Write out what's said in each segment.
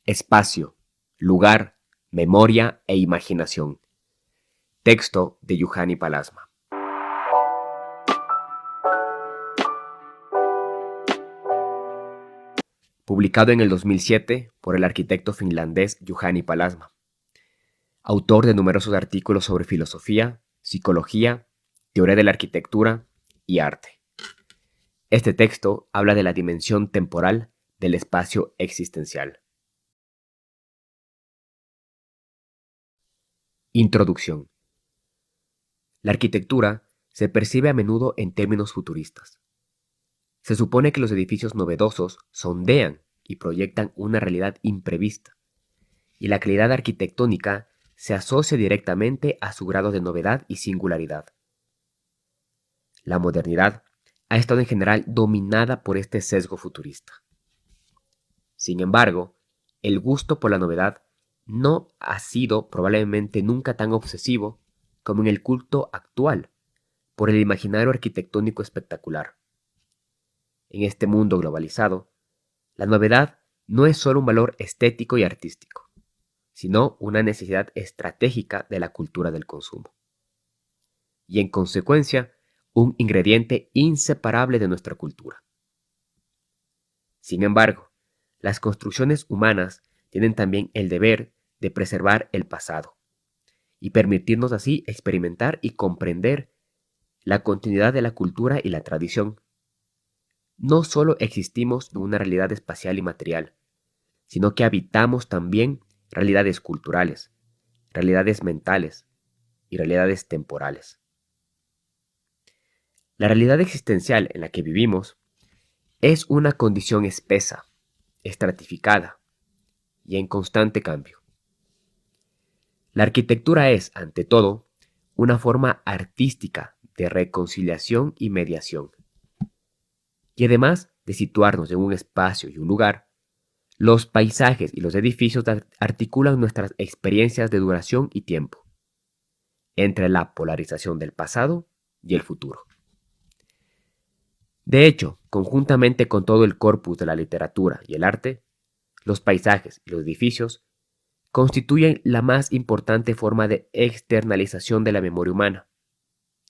Espacio, lugar, memoria e imaginación. Texto de Juhani Pallasmaa. Publicado en el 2007 por el arquitecto finlandés Juhani Pallasmaa. Autor de numerosos artículos sobre filosofía, psicología, teoría de la arquitectura y arte. Este texto habla de la dimensión temporal del espacio existencial. Introducción. La arquitectura se percibe a menudo en términos futuristas. Se supone que los edificios novedosos sondean y proyectan una realidad imprevista, y la calidad arquitectónica se asocia directamente a su grado de novedad y singularidad. La modernidad ha estado en general dominada por este sesgo futurista. Sin embargo, el gusto por la novedad no ha sido probablemente nunca tan obsesivo como en el culto actual por el imaginario arquitectónico espectacular. En este mundo globalizado, la novedad no es solo un valor estético y artístico, sino una necesidad estratégica de la cultura del consumo. Y en consecuencia, un ingrediente inseparable de nuestra cultura. Sin embargo, las construcciones humanas tienen también el deber de preservar el pasado y permitirnos así experimentar y comprender la continuidad de la cultura y la tradición. No solo existimos en una realidad espacial y material, sino que habitamos también realidades culturales, realidades mentales y realidades temporales. La realidad existencial en la que vivimos es una condición espesa, estratificada y en constante cambio. La arquitectura es, ante todo, una forma artística de reconciliación y mediación. Y además de situarnos en un espacio y un lugar, los paisajes y los edificios articulan nuestras experiencias de duración y tiempo, entre la polarización del pasado y el futuro. De hecho, conjuntamente con todo el corpus de la literatura y el arte, los paisajes y los edificios constituyen la más importante forma de externalización de la memoria humana.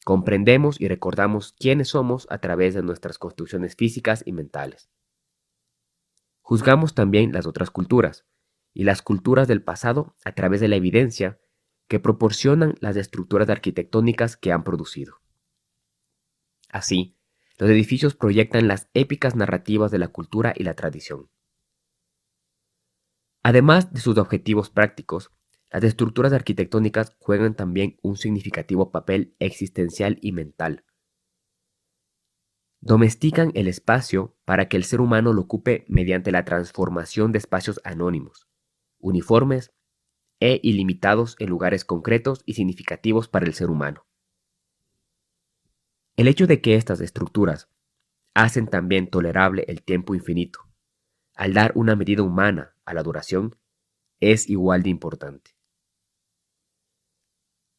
Comprendemos y recordamos quiénes somos a través de nuestras construcciones físicas y mentales. Juzgamos también las otras culturas y las culturas del pasado a través de la evidencia que proporcionan las estructuras arquitectónicas que han producido. Así, los edificios proyectan las épicas narrativas de la cultura y la tradición. Además de sus objetivos prácticos, las estructuras arquitectónicas juegan también un significativo papel existencial y mental. Domestican el espacio para que el ser humano lo ocupe mediante la transformación de espacios anónimos, uniformes e ilimitados en lugares concretos y significativos para el ser humano. El hecho de que estas estructuras hacen también tolerable el tiempo infinito, al dar una medida humana a la duración, es igual de importante.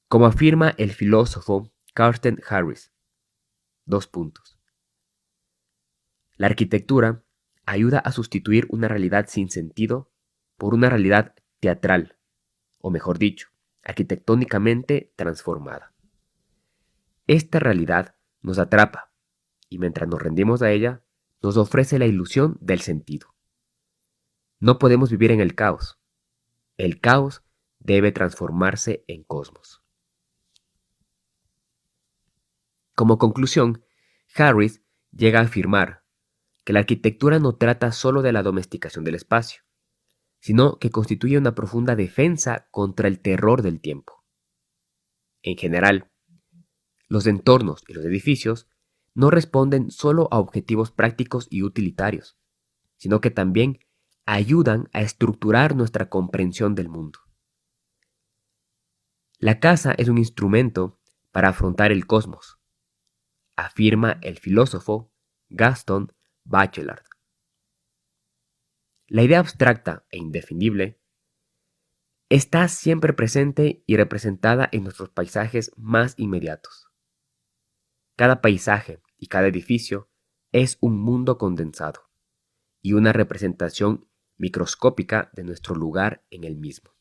Como afirma el filósofo Carsten Harris, la arquitectura ayuda a sustituir una realidad sin sentido por una realidad teatral, o mejor dicho, arquitectónicamente transformada. Esta realidad nos atrapa y mientras nos rendimos a ella, nos ofrece la ilusión del sentido. No podemos vivir en el caos. El caos debe transformarse en cosmos. Como conclusión, Harris llega a afirmar que la arquitectura no trata solo de la domesticación del espacio, sino que constituye una profunda defensa contra el terror del tiempo. En general, los entornos y los edificios no responden solo a objetivos prácticos y utilitarios, sino que también ayudan a estructurar nuestra comprensión del mundo. La casa es un instrumento para afrontar el cosmos, afirma el filósofo Gaston Bachelard. La idea abstracta e indefinible está siempre presente y representada en nuestros paisajes más inmediatos. Cada paisaje y cada edificio es un mundo condensado y una representación microscópica de nuestro lugar en el mismo.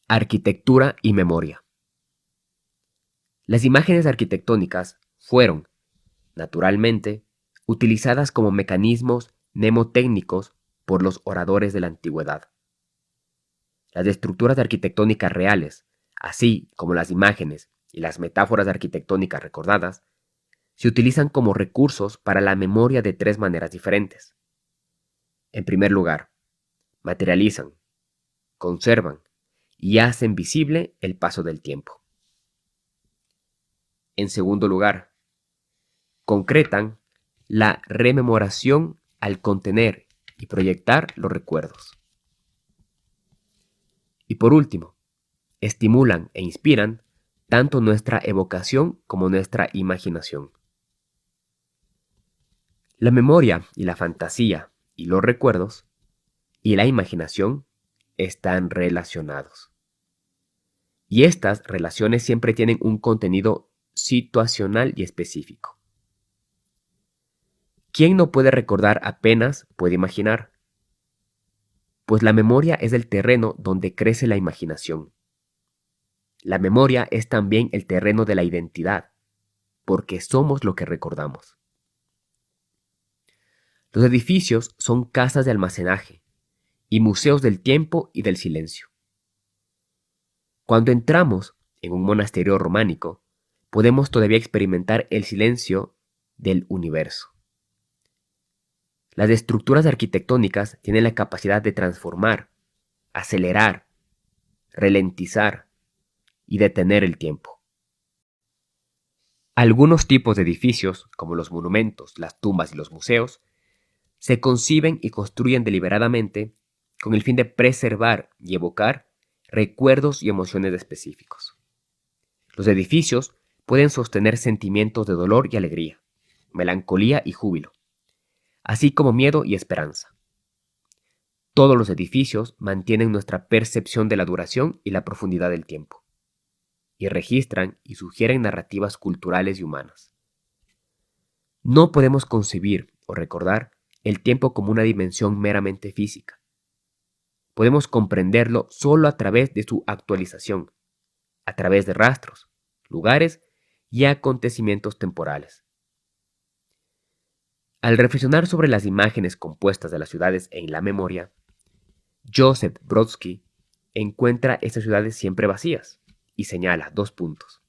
Arquitectura y memoria. Las imágenes arquitectónicas fueron, naturalmente, utilizadas como mecanismos mnemotécnicos por los oradores de la antigüedad. Las estructuras arquitectónicas reales, así como las imágenes y las metáforas arquitectónicas recordadas, se utilizan como recursos para la memoria de tres maneras diferentes. En primer lugar, materializan, conservan y hacen visible el paso del tiempo. En segundo lugar, concretan la rememoración al contener y proyectar los recuerdos. Y por último, estimulan e inspiran tanto nuestra evocación como nuestra imaginación. La memoria y la fantasía y los recuerdos y la imaginación están relacionados. Y estas relaciones siempre tienen un contenido situacional y específico. ¿Quién no puede recordar apenas puede imaginar? Pues la memoria es el terreno donde crece la imaginación. La memoria es también el terreno de la identidad, porque somos lo que recordamos. Los edificios son casas de almacenaje y museos del tiempo y del silencio. Cuando entramos en un monasterio románico, podemos todavía experimentar el silencio del universo. Las estructuras arquitectónicas tienen la capacidad de transformar, acelerar, ralentizar y detener el tiempo. Algunos tipos de edificios, como los monumentos, las tumbas y los museos, se conciben y construyen deliberadamente con el fin de preservar y evocar recuerdos y emociones específicos. Los edificios pueden sostener sentimientos de dolor y alegría, melancolía y júbilo, así como miedo y esperanza. Todos los edificios mantienen nuestra percepción de la duración y la profundidad del tiempo, y registran y sugieren narrativas culturales y humanas. No podemos concebir o recordar el tiempo como una dimensión meramente física. Podemos comprenderlo solo a través de su actualización, a través de rastros, lugares y acontecimientos temporales. Al reflexionar sobre las imágenes compuestas de las ciudades en la memoria, Joseph Brodsky encuentra estas ciudades siempre vacías y señala 2 puntos.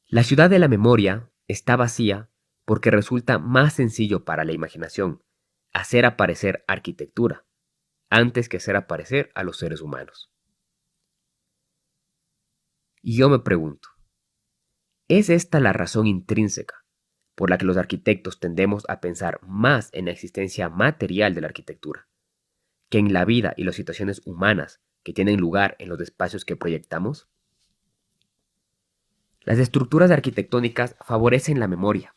La ciudad de la memoria está vacía porque resulta más sencillo para la imaginación hacer aparecer arquitectura antes que hacer aparecer a los seres humanos. Y yo me pregunto, ¿es esta la razón intrínseca por la que los arquitectos tendemos a pensar más en la existencia material de la arquitectura que en la vida y las situaciones humanas que tienen lugar en los espacios que proyectamos? Las estructuras arquitectónicas favorecen la memoria.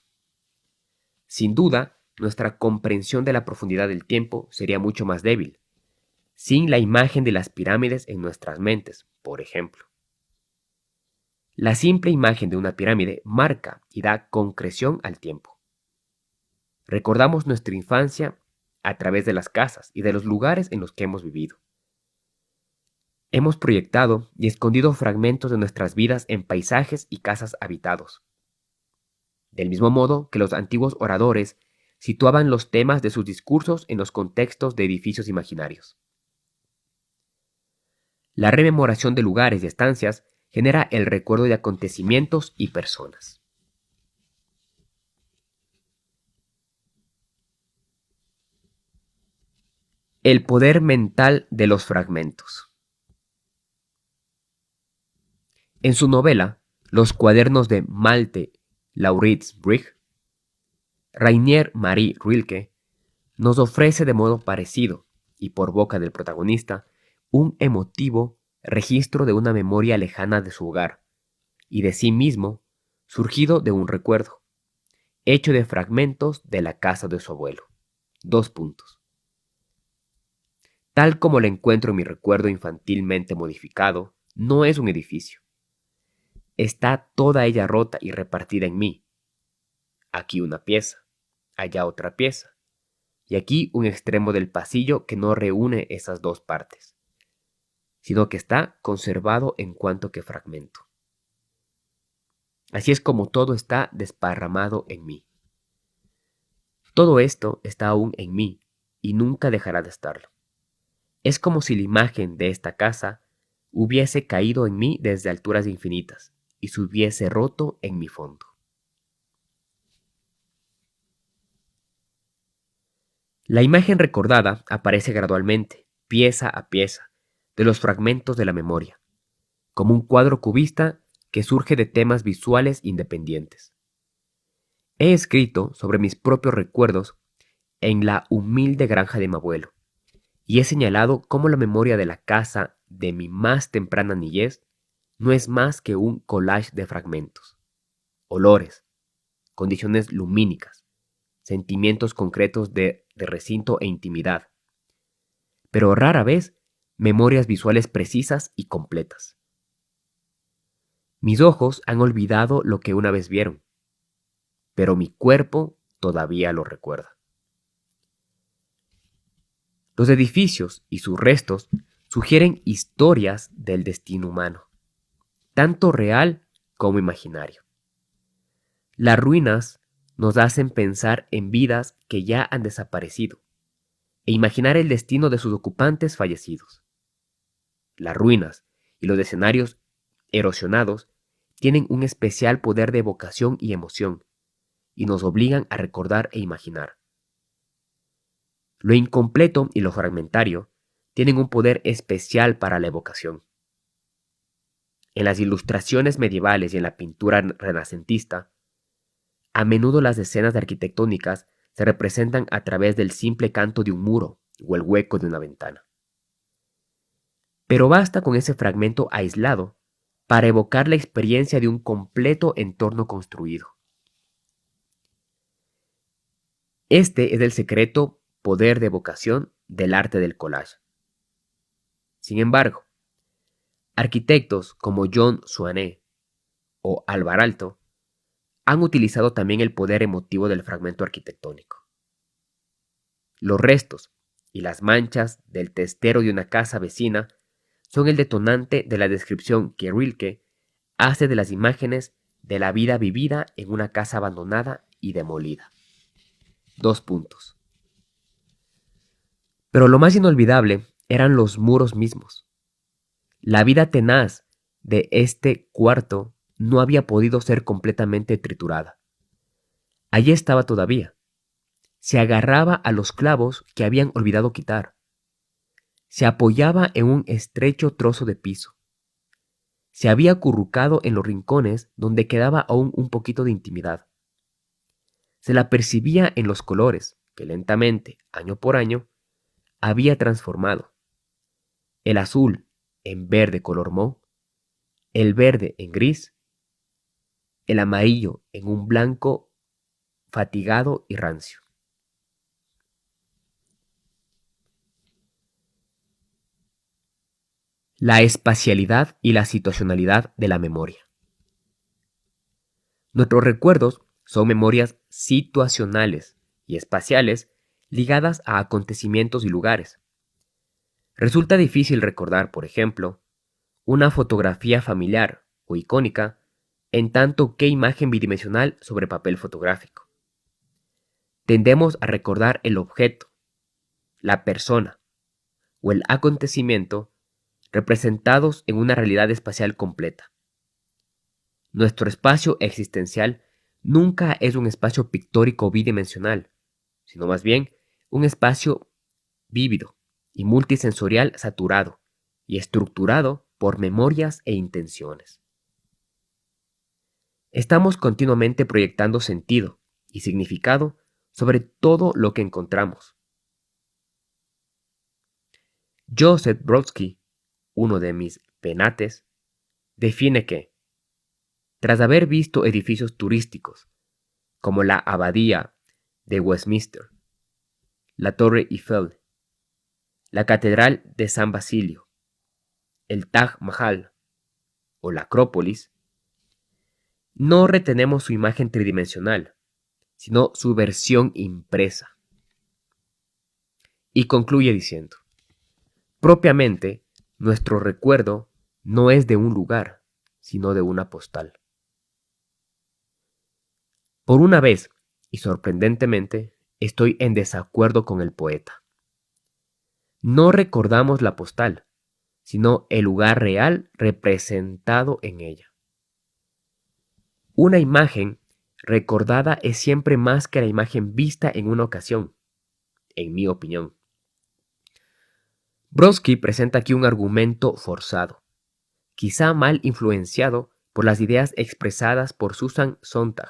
Sin duda, nuestra comprensión de la profundidad del tiempo sería mucho más débil, sin la imagen de las pirámides en nuestras mentes, por ejemplo. La simple imagen de una pirámide marca y da concreción al tiempo. Recordamos nuestra infancia a través de las casas y de los lugares en los que hemos vivido. Hemos proyectado y escondido fragmentos de nuestras vidas en paisajes y casas habitados. Del mismo modo que los antiguos oradores situaban los temas de sus discursos en los contextos de edificios imaginarios. La rememoración de lugares y estancias genera el recuerdo de acontecimientos y personas. El poder mental de los fragmentos. En su novela Los cuadernos de Malte Lauritzen-Brigg, Rainier Maria Rilke nos ofrece de modo parecido, y por boca del protagonista, un emotivo registro de una memoria lejana de su hogar y de sí mismo, surgido de un recuerdo, hecho de fragmentos de la casa de su abuelo. 2 puntos. Tal como lo encuentro en mi recuerdo infantilmente modificado, no es un edificio. Está toda ella rota y repartida en mí. Aquí una pieza, allá otra pieza, y aquí un extremo del pasillo que no reúne esas dos partes, sino que está conservado en cuanto que fragmento. Así es como todo está desparramado en mí. Todo esto está aún en mí y nunca dejará de estarlo. Es como si la imagen de esta casa hubiese caído en mí desde alturas infinitas y se hubiese roto en mi fondo. La imagen recordada aparece gradualmente, pieza a pieza, de los fragmentos de la memoria, como un cuadro cubista que surge de temas visuales independientes. He escrito sobre mis propios recuerdos en la humilde granja de mi abuelo, y he señalado cómo la memoria de la casa de mi más temprana niñez no es más que un collage de fragmentos, olores, condiciones lumínicas, sentimientos concretos de recinto e intimidad, pero rara vez memorias visuales precisas y completas. Mis ojos han olvidado lo que una vez vieron, pero mi cuerpo todavía lo recuerda. Los edificios y sus restos sugieren historias del destino humano, tanto real como imaginario. Las ruinas nos hacen pensar en vidas que ya han desaparecido e imaginar el destino de sus ocupantes fallecidos. Las ruinas y los escenarios erosionados tienen un especial poder de evocación y emoción, y nos obligan a recordar e imaginar. Lo incompleto y lo fragmentario tienen un poder especial para la evocación. En las ilustraciones medievales y en la pintura renacentista, a menudo las escenas arquitectónicas se representan a través del simple canto de un muro o el hueco de una ventana. Pero basta con ese fragmento aislado para evocar la experiencia de un completo entorno construido. Este es el secreto poder de evocación del arte del collage. Sin embargo, arquitectos como John Swanee o Alvar Aalto han utilizado también el poder emotivo del fragmento arquitectónico. Los restos y las manchas del testero de una casa vecina son el detonante de la descripción que Rilke hace de las imágenes de la vida vivida en una casa abandonada y demolida. 2 puntos. Pero lo más inolvidable eran los muros mismos. La vida tenaz de este cuarto no había podido ser completamente triturada. Allí estaba todavía. Se agarraba a los clavos que habían olvidado quitar. Se apoyaba en un estrecho trozo de piso. Se había acurrucado en los rincones donde quedaba aún un poquito de intimidad. Se la percibía en los colores que lentamente, año por año, había transformado. El azul en verde color moho, el verde en gris, el amarillo en un blanco fatigado y rancio. La espacialidad y la situacionalidad de la memoria. Nuestros recuerdos son memorias situacionales y espaciales ligadas a acontecimientos y lugares. Resulta difícil recordar, por ejemplo, una fotografía familiar o icónica en tanto que imagen bidimensional sobre papel fotográfico. Tendemos a recordar el objeto, la persona o el acontecimiento representados en una realidad espacial completa. Nuestro espacio existencial nunca es un espacio pictórico bidimensional, sino más bien un espacio vívido y multisensorial saturado y estructurado por memorias e intenciones. Estamos continuamente proyectando sentido y significado sobre todo lo que encontramos. Joseph Brodsky, uno de mis penates, define que, tras haber visto edificios turísticos como la Abadía de Westminster, la Torre Eiffel, la Catedral de San Basilio, el Taj Mahal o la Acrópolis, no retenemos su imagen tridimensional, sino su versión impresa. Y concluye diciendo, propiamente, nuestro recuerdo no es de un lugar, sino de una postal. Por una vez, y sorprendentemente, estoy en desacuerdo con el poeta. No recordamos la postal, sino el lugar real representado en ella. Una imagen recordada es siempre más que la imagen vista en una ocasión, en mi opinión. Brodsky presenta aquí un argumento forzado, quizá mal influenciado por las ideas expresadas por Susan Sontag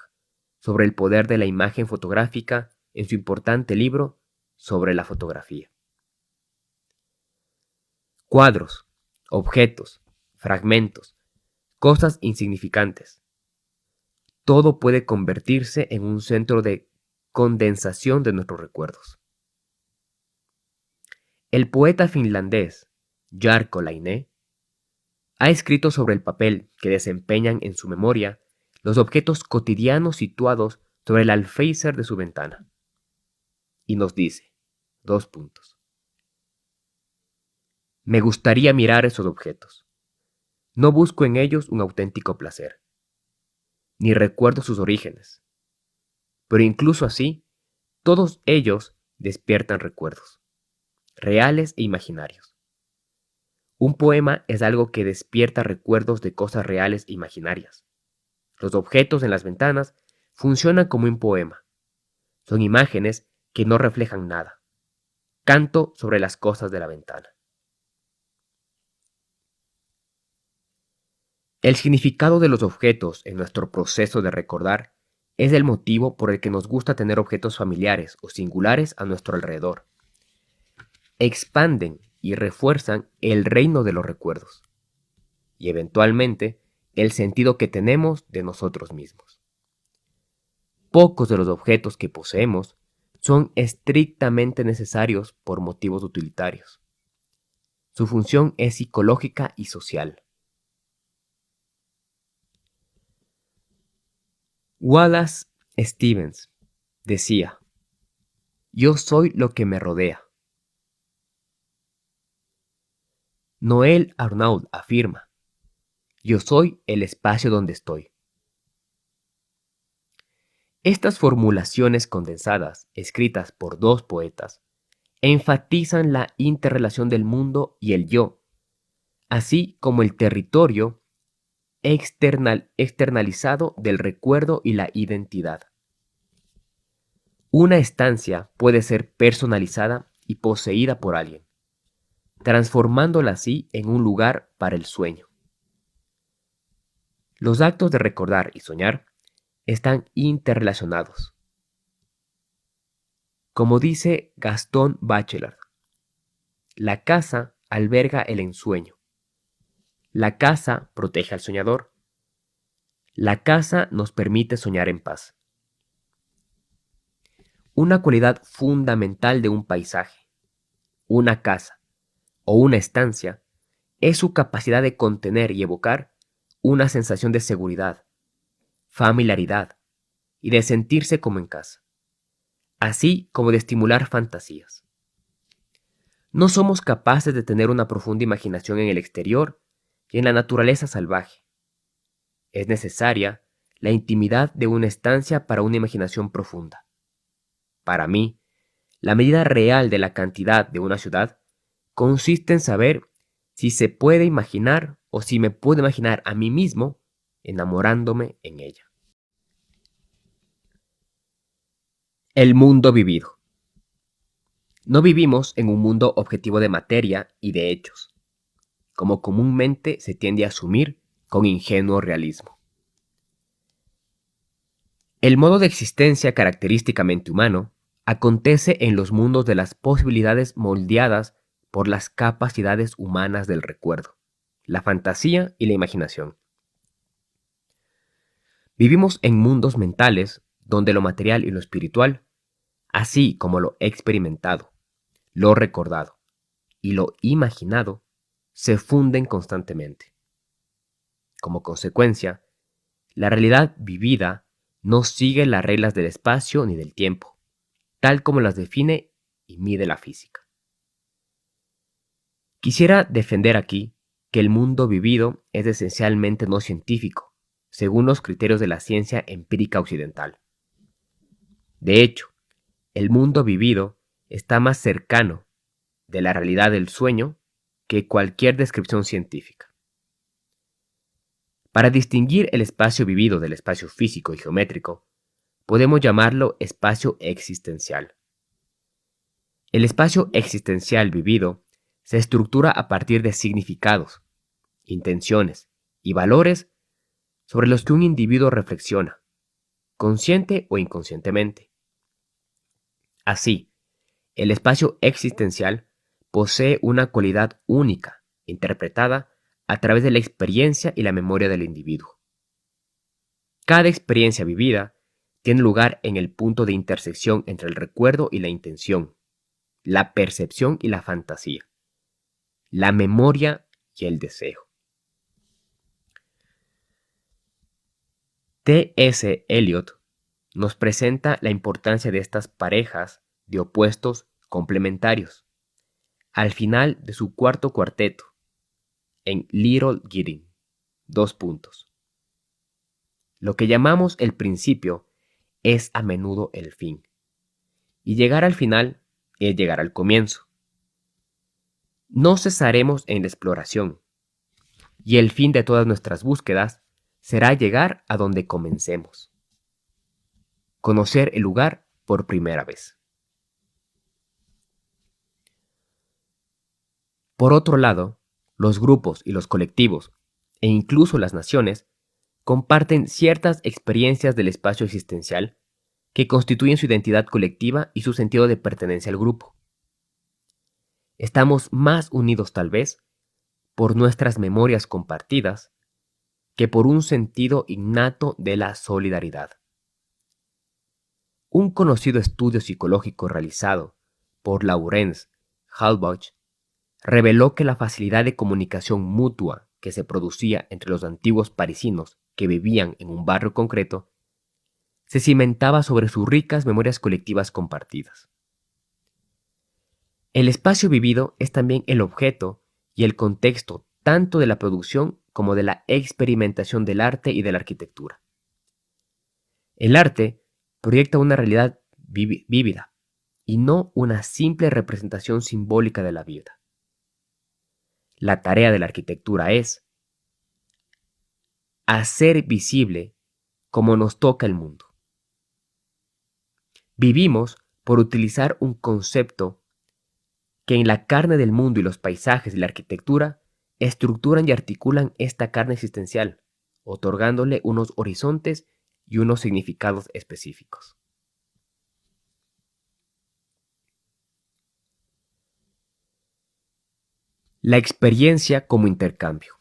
sobre el poder de la imagen fotográfica en su importante libro sobre la fotografía. Cuadros, objetos, fragmentos, cosas insignificantes. Todo puede convertirse en un centro de condensación de nuestros recuerdos. El poeta finlandés Jarkko Laine ha escrito sobre el papel que desempeñan en su memoria los objetos cotidianos situados sobre el alféizar de su ventana. Y nos dice, 2 puntos. Me gustaría mirar esos objetos. No busco en ellos un auténtico placer, ni recuerdo sus orígenes. Pero incluso así, todos ellos despiertan recuerdos, reales e imaginarios. Un poema es algo que despierta recuerdos de cosas reales e imaginarias. Los objetos en las ventanas funcionan como un poema. Son imágenes que no reflejan nada. Canto sobre las cosas de la ventana. El significado de los objetos en nuestro proceso de recordar es el motivo por el que nos gusta tener objetos familiares o singulares a nuestro alrededor. Expanden y refuerzan el reino de los recuerdos y eventualmente el sentido que tenemos de nosotros mismos. Pocos de los objetos que poseemos son estrictamente necesarios por motivos utilitarios. Su función es psicológica y social. Wallace Stevens decía, yo soy lo que me rodea. Noel Arnaud afirma, yo soy el espacio donde estoy. Estas formulaciones condensadas, escritas por 2 poetas, enfatizan la interrelación del mundo y el yo, así como el territorio externalizado del recuerdo y la identidad. Una estancia puede ser personalizada y poseída por alguien, transformándola así en un lugar para el sueño. Los actos de recordar y soñar están interrelacionados. Como dice Gaston Bachelard, la casa alberga el ensueño. La casa protege al soñador. La casa nos permite soñar en paz. Una cualidad fundamental de un paisaje, una casa o una estancia es su capacidad de contener y evocar una sensación de seguridad, familiaridad y de sentirse como en casa, así como de estimular fantasías. No somos capaces de tener una profunda imaginación en el exterior y en la naturaleza salvaje. Es necesaria la intimidad de una estancia para una imaginación profunda. Para mí, la medida real de la cantidad de una ciudad consiste en saber si se puede imaginar o si me puedo imaginar a mí mismo enamorándome en ella. El mundo vivido. No vivimos en un mundo objetivo de materia y de hechos, como comúnmente se tiende a asumir con ingenuo realismo. El modo de existencia característicamente humano acontece en los mundos de las posibilidades moldeadas por las capacidades humanas del recuerdo, la fantasía y la imaginación. Vivimos en mundos mentales donde lo material y lo espiritual, así como lo experimentado, lo recordado y lo imaginado, se funden constantemente. Como consecuencia, la realidad vivida no sigue las reglas del espacio ni del tiempo, tal como las define y mide la física. Quisiera defender aquí que el mundo vivido es esencialmente no científico, según los criterios de la ciencia empírica occidental. De hecho, el mundo vivido está más cercano de la realidad del sueño que cualquier descripción científica. Para distinguir el espacio vivido del espacio físico y geométrico, podemos llamarlo espacio existencial. El espacio existencial vivido se estructura a partir de significados, intenciones y valores sobre los que un individuo reflexiona, consciente o inconscientemente. Así, el espacio existencial posee una cualidad única, interpretada a través de la experiencia y la memoria del individuo. Cada experiencia vivida tiene lugar en el punto de intersección entre el recuerdo y la intención, la percepción y la fantasía, la memoria y el deseo. T.S. Eliot nos presenta la importancia de estas parejas de opuestos complementarios al final de su cuarto cuarteto, en Little Gidding. Lo que llamamos el principio es a menudo el fin, y llegar al final es llegar al comienzo. No cesaremos en la exploración, y el fin de todas nuestras búsquedas será llegar a donde comencemos. Conocer el lugar por primera vez. Por otro lado, los grupos y los colectivos, e incluso las naciones, comparten ciertas experiencias del espacio existencial que constituyen su identidad colectiva y su sentido de pertenencia al grupo. Estamos más unidos tal vez por nuestras memorias compartidas que por un sentido innato de la solidaridad. Un conocido estudio psicológico realizado por Laurence Halbach reveló que la facilidad de comunicación mutua que se producía entre los antiguos parisinos que vivían en un barrio concreto se cimentaba sobre sus ricas memorias colectivas compartidas. El espacio vivido es también el objeto y el contexto tanto de la producción como de la experimentación del arte y de la arquitectura. El arte proyecta una realidad vívida y no una simple representación simbólica de la vida. La tarea de la arquitectura es hacer visible cómo nos toca el mundo. Vivimos por utilizar un concepto que en la carne del mundo y los paisajes y la arquitectura estructuran y articulan esta carne existencial, otorgándole unos horizontes y unos significados específicos. La experiencia como intercambio.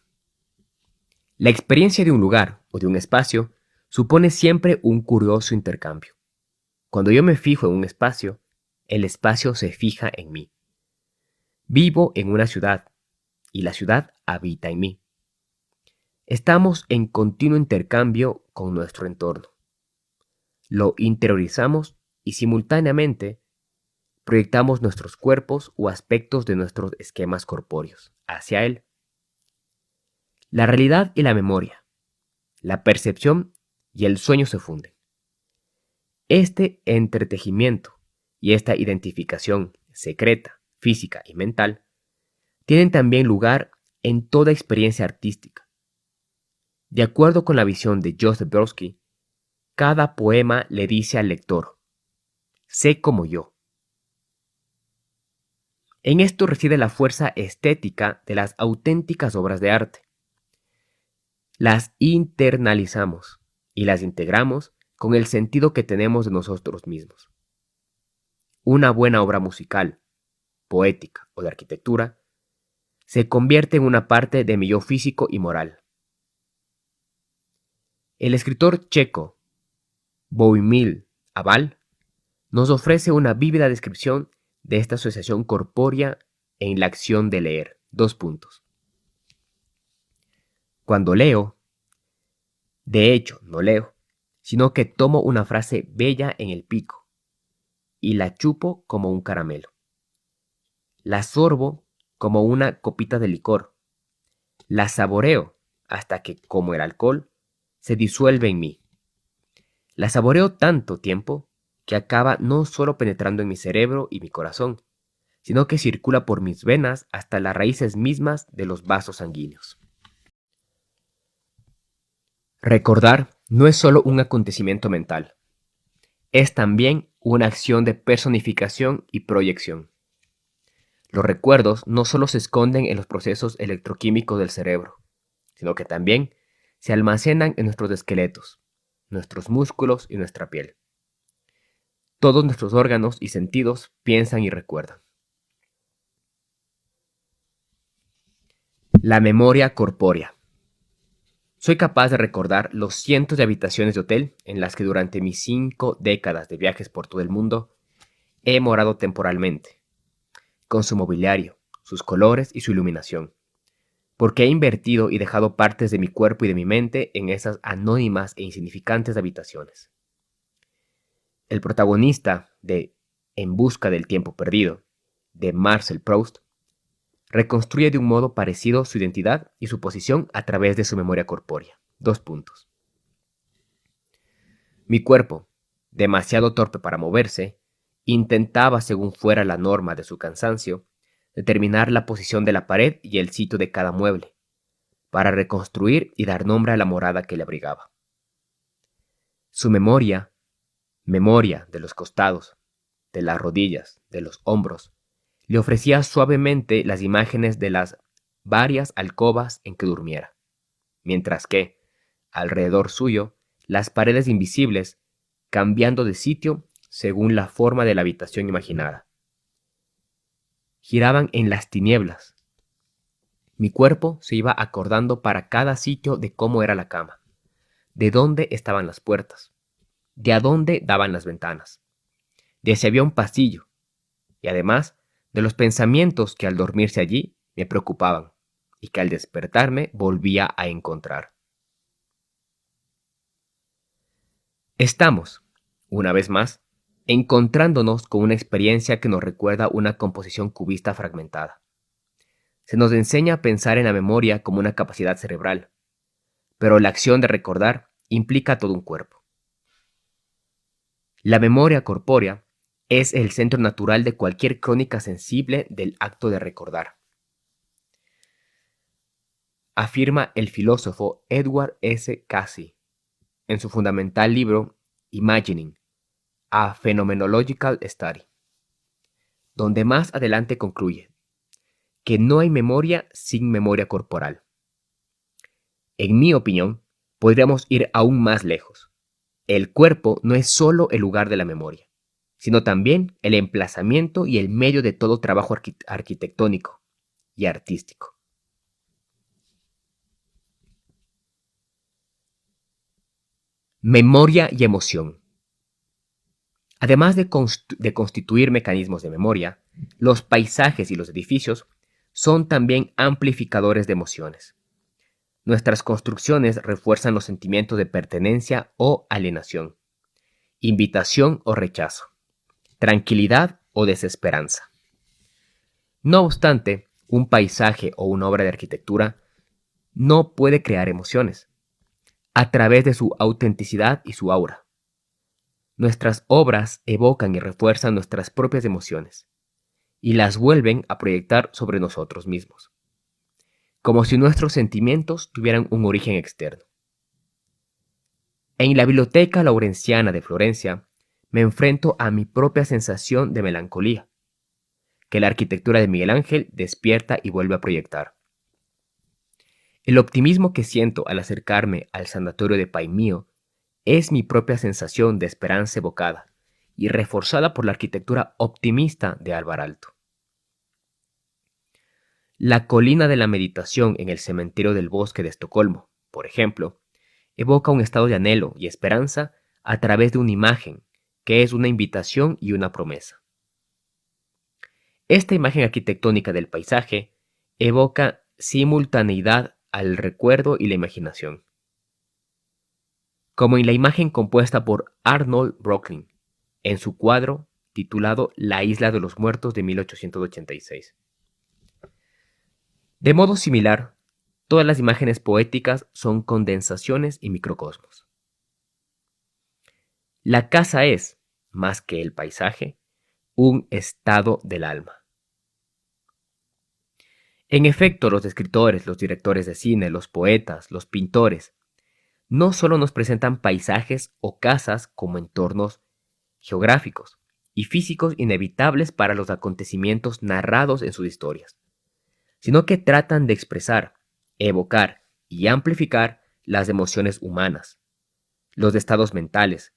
La experiencia de un lugar o de un espacio supone siempre un curioso intercambio. Cuando yo me fijo en un espacio, el espacio se fija en mí. Vivo en una ciudad y la ciudad habita en mí. Estamos en continuo intercambio con nuestro entorno. Lo interiorizamos y simultáneamente proyectamos nuestros cuerpos o aspectos de nuestros esquemas corpóreos hacia él. La realidad y la memoria, la percepción y el sueño se funden. Este entretejimiento y esta identificación secreta, física y mental tienen también lugar en toda experiencia artística. De acuerdo con la visión de Joseph Brodsky, cada poema le dice al lector: sé como yo. En esto reside la fuerza estética de las auténticas obras de arte. Las internalizamos y las integramos con el sentido que tenemos de nosotros mismos. Una buena obra musical, poética o de arquitectura se convierte en una parte de mi yo físico y moral. El escritor checo Bohumil Hrabal nos ofrece una vívida descripción de esta asociación corpórea en la acción de leer. Cuando leo, de hecho no leo, sino que tomo una frase bella en el pico y la chupo como un caramelo. La sorbo como una copita de licor. La saboreo hasta que, como el alcohol, se disuelve en mí. La saboreo tanto tiempo que acaba no solo penetrando en mi cerebro y mi corazón, sino que circula por mis venas hasta las raíces mismas de los vasos sanguíneos. Recordar no es solo un acontecimiento mental, es también una acción de personificación y proyección. Los recuerdos no solo se esconden en los procesos electroquímicos del cerebro, sino que también se almacenan en nuestros esqueletos, nuestros músculos y nuestra piel. Todos nuestros órganos y sentidos piensan y recuerdan. La memoria corpórea. Soy capaz de recordar los cientos de habitaciones de hotel en las que durante mis 5 décadas de viajes por todo el mundo he morado temporalmente, con su mobiliario, sus colores y su iluminación, porque he invertido y dejado partes de mi cuerpo y de mi mente en esas anónimas e insignificantes habitaciones. El protagonista de En busca del tiempo perdido, de Marcel Proust, reconstruye de un modo parecido su identidad y su posición a través de su memoria corpórea. 2 puntos. Mi cuerpo, demasiado torpe para moverse, intentaba, según fuera la norma de su cansancio, determinar la posición de la pared y el sitio de cada mueble, para reconstruir y dar nombre a la morada que le abrigaba. Su memoria de los costados, de las rodillas, de los hombros, le ofrecía suavemente las imágenes de las varias alcobas en que durmiera, mientras que, alrededor suyo, las paredes invisibles, cambiando de sitio según la forma de la habitación imaginada, giraban en las tinieblas. Mi cuerpo se iba acordando para cada sitio de cómo era la cama, de dónde estaban las puertas, de a dónde daban las ventanas, de si había un pasillo, y además de los pensamientos que al dormirse allí me preocupaban y que al despertarme volvía a encontrar. Estamos, una vez más, encontrándonos con una experiencia que nos recuerda una composición cubista fragmentada. Se nos enseña a pensar en la memoria como una capacidad cerebral, pero la acción de recordar implica todo un cuerpo. La memoria corpórea es el centro natural de cualquier crónica sensible del acto de recordar, afirma el filósofo Edward S. Casey en su fundamental libro Imagining, a Phenomenological Study, donde más adelante concluye que no hay memoria sin memoria corporal. En mi opinión, podríamos ir aún más lejos. El cuerpo no es solo el lugar de la memoria, sino también el emplazamiento y el medio de todo trabajo arquitectónico y artístico. Memoria y emoción. Además de constituir mecanismos de memoria, los paisajes y los edificios son también amplificadores de emociones. Nuestras construcciones refuerzan los sentimientos de pertenencia o alienación, invitación o rechazo, tranquilidad o desesperanza. No obstante, un paisaje o una obra de arquitectura no puede crear emociones a través de su autenticidad y su aura. Nuestras obras evocan y refuerzan nuestras propias emociones y las vuelven a proyectar sobre nosotros mismos, como si nuestros sentimientos tuvieran un origen externo. En la Biblioteca Laurenciana de Florencia me enfrento a mi propia sensación de melancolía, que la arquitectura de Miguel Ángel despierta y vuelve a proyectar. El optimismo que siento al acercarme al sanatorio de Paimio es mi propia sensación de esperanza evocada y reforzada por la arquitectura optimista de Alvar Aalto. La colina de la meditación en el cementerio del bosque de Estocolmo, por ejemplo, evoca un estado de anhelo y esperanza a través de una imagen, que es una invitación y una promesa. Esta imagen arquitectónica del paisaje evoca simultaneidad al recuerdo y la imaginación. como en la imagen compuesta por Arnold Brooklyn, en su cuadro titulado La Isla de los Muertos de 1886. De modo similar, todas las imágenes poéticas son condensaciones y microcosmos. La casa es, más que el paisaje, un estado del alma. En efecto, los escritores, los directores de cine, los poetas, los pintores, no solo nos presentan paisajes o casas como entornos geográficos y físicos inevitables para los acontecimientos narrados en sus historias, sino que tratan de expresar, evocar y amplificar las emociones humanas, los estados mentales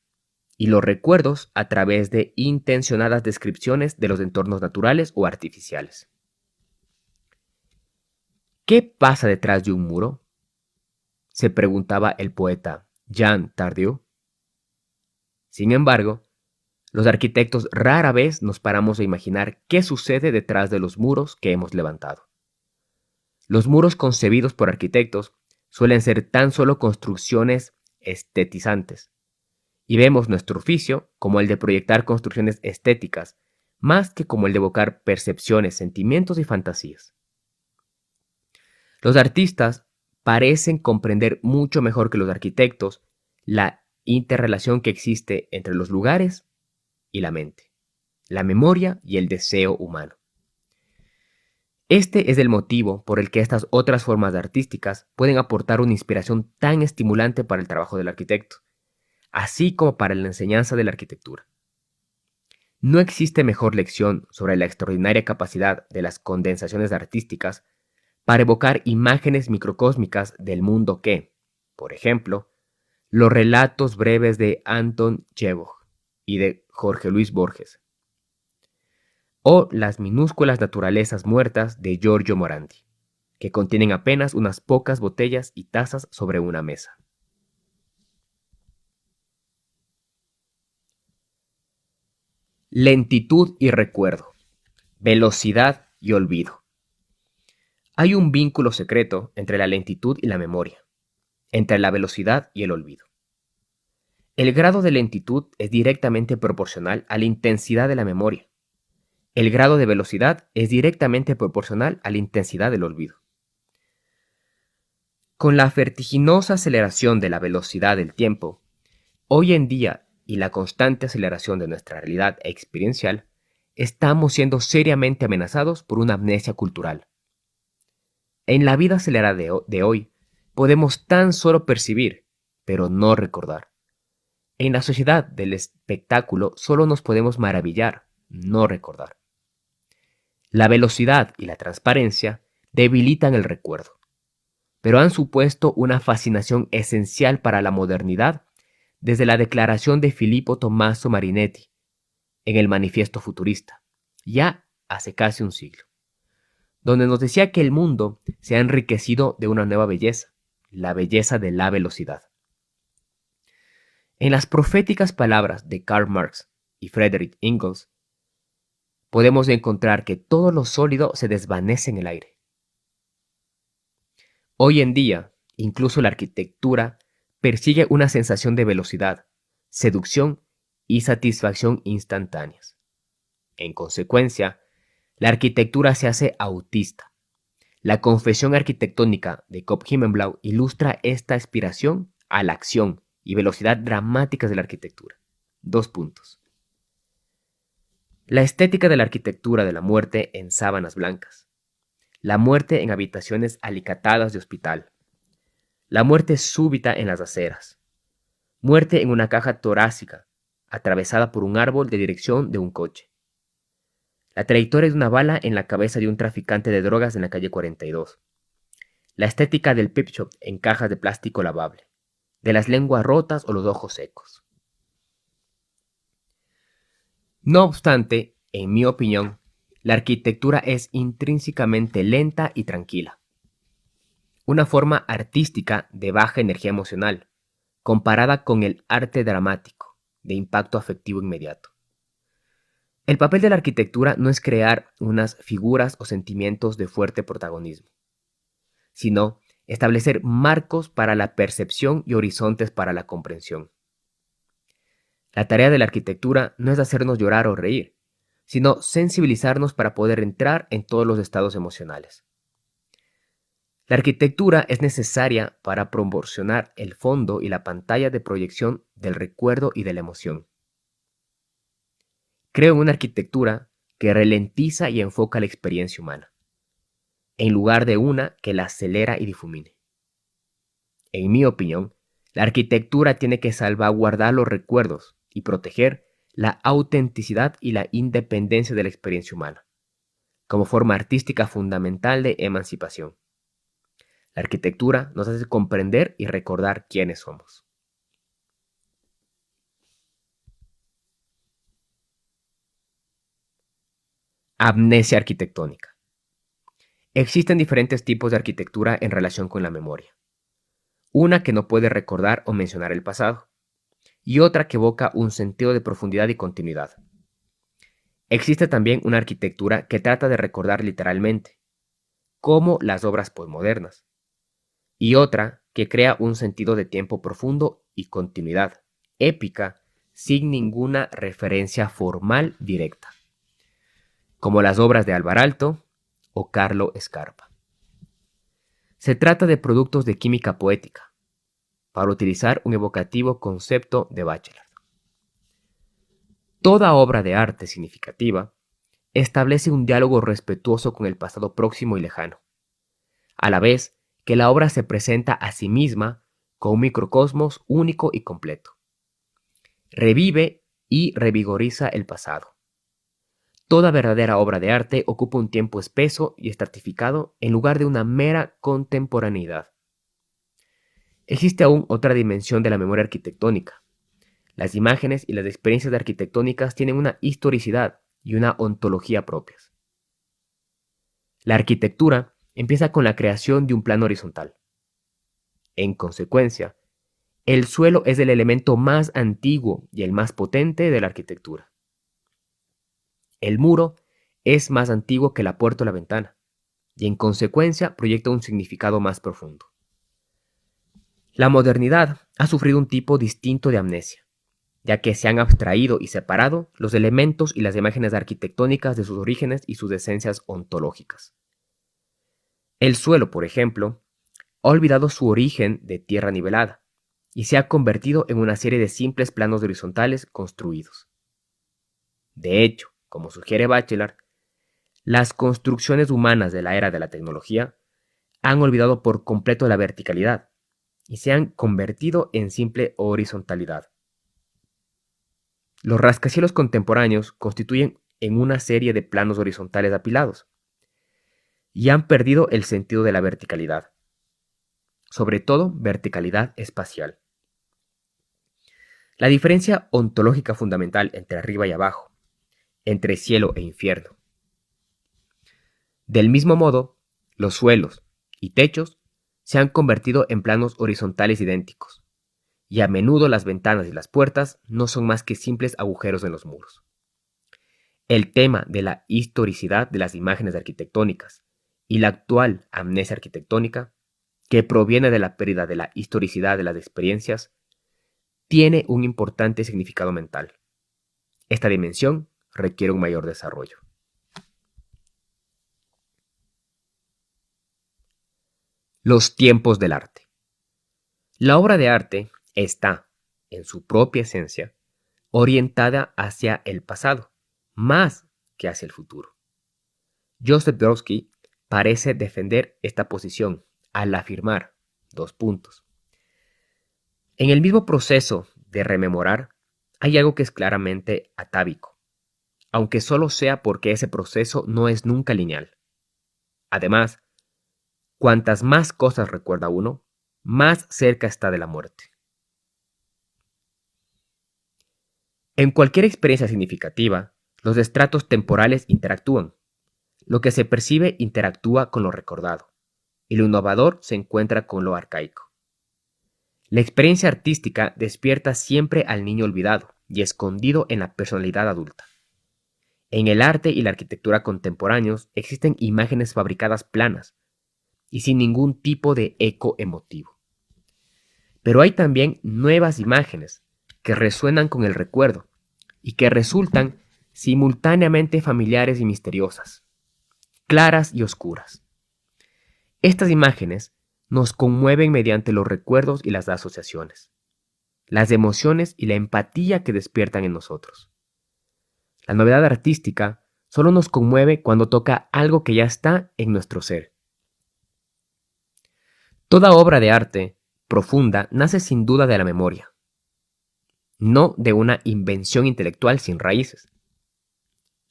y los recuerdos a través de intencionadas descripciones de los entornos naturales o artificiales. ¿Qué pasa detrás de un muro?, se preguntaba el poeta Jean Tardieu. Sin embargo, los arquitectos rara vez nos paramos a imaginar qué sucede detrás de los muros que hemos levantado. Los muros concebidos por arquitectos suelen ser tan solo construcciones estetizantes, y vemos nuestro oficio como el de proyectar construcciones estéticas, más que como el de evocar percepciones, sentimientos y fantasías. Los artistas parecen comprender mucho mejor que los arquitectos la interrelación que existe entre los lugares y la mente, la memoria y el deseo humano. Este es el motivo por el que estas otras formas artísticas pueden aportar una inspiración tan estimulante para el trabajo del arquitecto, así como para la enseñanza de la arquitectura. No existe mejor lección sobre la extraordinaria capacidad de las condensaciones artísticas para evocar imágenes microcósmicas del mundo que, por ejemplo, los relatos breves de Anton Chekhov y de Jorge Luis Borges, o las minúsculas naturalezas muertas de Giorgio Morandi, que contienen apenas unas pocas botellas y tazas sobre una mesa. Lentitud y recuerdo, velocidad y olvido. Hay un vínculo secreto entre la lentitud y la memoria, entre la velocidad y el olvido. El grado de lentitud es directamente proporcional a la intensidad de la memoria. El grado de velocidad es directamente proporcional a la intensidad del olvido. Con la vertiginosa aceleración de la velocidad del tiempo, hoy en día y la constante aceleración de nuestra realidad experiencial, estamos siendo seriamente amenazados por una amnesia cultural. En la vida acelerada de hoy, podemos tan solo percibir, pero no recordar. En la sociedad del espectáculo solo nos podemos maravillar, no recordar. La velocidad y la transparencia debilitan el recuerdo, pero han supuesto una fascinación esencial para la modernidad desde la declaración de Filippo Tommaso Marinetti en el Manifiesto Futurista, ya hace casi un siglo, donde nos decía que el mundo se ha enriquecido de una nueva belleza, la belleza de la velocidad. En las proféticas palabras de Karl Marx y Friedrich Engels, podemos encontrar que todo lo sólido se desvanece en el aire. Hoy en día, incluso la arquitectura persigue una sensación de velocidad, seducción y satisfacción instantáneas. En consecuencia, la arquitectura se hace autista. La confesión arquitectónica de Kopp Himmelblau ilustra esta aspiración a la acción y velocidad dramáticas de la arquitectura. 2 puntos. La estética de la arquitectura de la muerte en sábanas blancas. La muerte en habitaciones alicatadas de hospital. La muerte súbita en las aceras. Muerte en una caja torácica, atravesada por un árbol de dirección de un coche. La trayectoria de una bala en la cabeza de un traficante de drogas en la calle 42. La estética del pip shop en cajas de plástico lavable, de las lenguas rotas o los ojos secos. No obstante, en mi opinión, la arquitectura es intrínsecamente lenta y tranquila. Una forma artística de baja energía emocional, comparada con el arte dramático, de impacto afectivo inmediato. El papel de la arquitectura no es crear unas figuras o sentimientos de fuerte protagonismo, sino establecer marcos para la percepción y horizontes para la comprensión. La tarea de la arquitectura no es hacernos llorar o reír, sino sensibilizarnos para poder entrar en todos los estados emocionales. La arquitectura es necesaria para proporcionar el fondo y la pantalla de proyección del recuerdo y de la emoción. Creo en una arquitectura que ralentiza y enfoca la experiencia humana, en lugar de una que la acelera y difumine. En mi opinión, la arquitectura tiene que salvaguardar los recuerdos y proteger la autenticidad y la independencia de la experiencia humana, como forma artística fundamental de emancipación. La arquitectura nos hace comprender y recordar quiénes somos. Amnesia arquitectónica. Existen diferentes tipos de arquitectura en relación con la memoria. Una que no puede recordar o mencionar el pasado, y otra que evoca un sentido de profundidad y continuidad. Existe también una arquitectura que trata de recordar literalmente, como las obras posmodernas, y otra que crea un sentido de tiempo profundo y continuidad, épica, sin ninguna referencia formal directa, como las obras de Alvar Aalto o Carlo Scarpa. Se trata de productos de química poética, para utilizar un evocativo concepto de Bachelard. Toda obra de arte significativa establece un diálogo respetuoso con el pasado próximo y lejano, a la vez que la obra se presenta a sí misma como un microcosmos único y completo. Revive y revigoriza el pasado. Toda verdadera obra de arte ocupa un tiempo espeso y estratificado en lugar de una mera contemporaneidad. Existe aún otra dimensión de la memoria arquitectónica. Las imágenes y las experiencias arquitectónicas tienen una historicidad y una ontología propias. La arquitectura empieza con la creación de un plano horizontal. En consecuencia, el suelo es el elemento más antiguo y el más potente de la arquitectura. El muro es más antiguo que la puerta o la ventana, y en consecuencia proyecta un significado más profundo. La modernidad ha sufrido un tipo distinto de amnesia, ya que se han abstraído y separado los elementos y las imágenes arquitectónicas de sus orígenes y sus esencias ontológicas. El suelo, por ejemplo, ha olvidado su origen de tierra nivelada y se ha convertido en una serie de simples planos horizontales construidos. De hecho, como sugiere Bachelard, las construcciones humanas de la era de la tecnología han olvidado por completo la verticalidad y se han convertido en simple horizontalidad. Los rascacielos contemporáneos constituyen en una serie de planos horizontales apilados y han perdido el sentido de la verticalidad, sobre todo verticalidad espacial. La diferencia ontológica fundamental entre arriba y abajo, entre cielo e infierno. Del mismo modo, los suelos y techos se han convertido en planos horizontales idénticos, y a menudo las ventanas y las puertas no son más que simples agujeros en los muros. El tema de la historicidad de las imágenes arquitectónicas y la actual amnesia arquitectónica, que proviene de la pérdida de la historicidad de las experiencias, tiene un importante significado mental. Esta dimensión requiere un mayor desarrollo. Los tiempos del arte. La obra de arte está, en su propia esencia, orientada hacia el pasado, más que hacia el futuro. Joseph Brodsky parece defender esta posición al afirmar, en el mismo proceso de rememorar, hay algo que es claramente atávico, aunque solo sea porque ese proceso no es nunca lineal. Además, cuantas más cosas recuerda uno, más cerca está de la muerte. En cualquier experiencia significativa, los estratos temporales interactúan. Lo que se percibe interactúa con lo recordado, y lo innovador se encuentra con lo arcaico. La experiencia artística despierta siempre al niño olvidado y escondido en la personalidad adulta. En el arte y la arquitectura contemporáneos existen imágenes fabricadas planas, y sin ningún tipo de eco emotivo. Pero hay también nuevas imágenes que resuenan con el recuerdo y que resultan simultáneamente familiares y misteriosas, claras y oscuras. Estas imágenes nos conmueven mediante los recuerdos y las asociaciones, las emociones y la empatía que despiertan en nosotros. La novedad artística solo nos conmueve cuando toca algo que ya está en nuestro ser. Toda obra de arte profunda nace sin duda de la memoria, no de una invención intelectual sin raíces.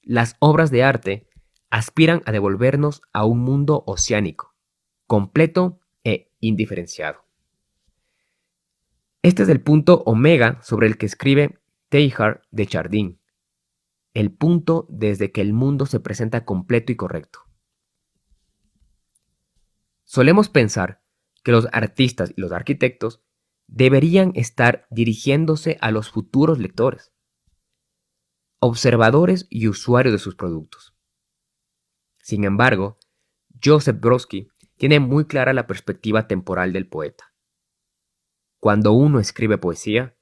Las obras de arte aspiran a devolvernos a un mundo oceánico, completo e indiferenciado. Este es el punto omega sobre el que escribe Teilhard de Chardin, el punto desde que el mundo se presenta completo y correcto. Solemos pensar que los artistas y los arquitectos deberían estar dirigiéndose a los futuros lectores, observadores y usuarios de sus productos. Sin embargo, Joseph Brodsky tiene muy clara la perspectiva temporal del poeta. Cuando uno escribe poesía,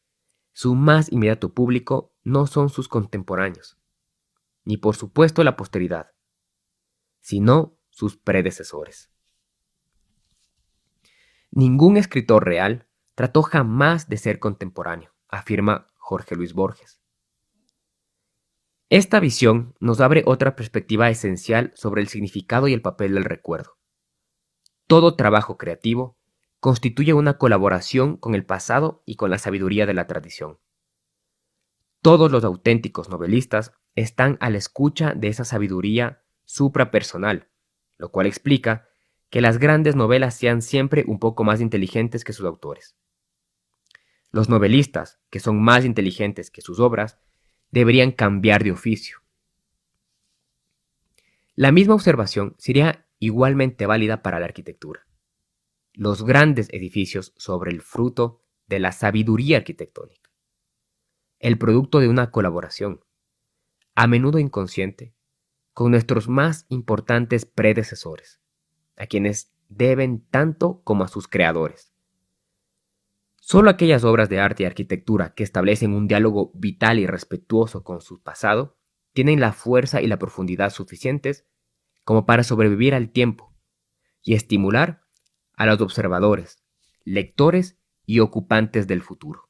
su más inmediato público no son sus contemporáneos, ni por supuesto la posteridad, sino sus predecesores. Ningún escritor real trató jamás de ser contemporáneo, afirma Jorge Luis Borges. Esta visión nos abre otra perspectiva esencial sobre el significado y el papel del recuerdo. Todo trabajo creativo constituye una colaboración con el pasado y con la sabiduría de la tradición. Todos los auténticos novelistas están a la escucha de esa sabiduría suprapersonal, lo cual explica que las grandes novelas sean siempre un poco más inteligentes que sus autores. Los novelistas, que son más inteligentes que sus obras, deberían cambiar de oficio. La misma observación sería igualmente válida para la arquitectura. Los grandes edificios sobre el fruto de la sabiduría arquitectónica, el producto de una colaboración, a menudo inconsciente, con nuestros más importantes predecesores, a quienes deben tanto como a sus creadores. Solo aquellas obras de arte y arquitectura que establecen un diálogo vital y respetuoso con su pasado tienen la fuerza y la profundidad suficientes como para sobrevivir al tiempo y estimular a los observadores, lectores y ocupantes del futuro.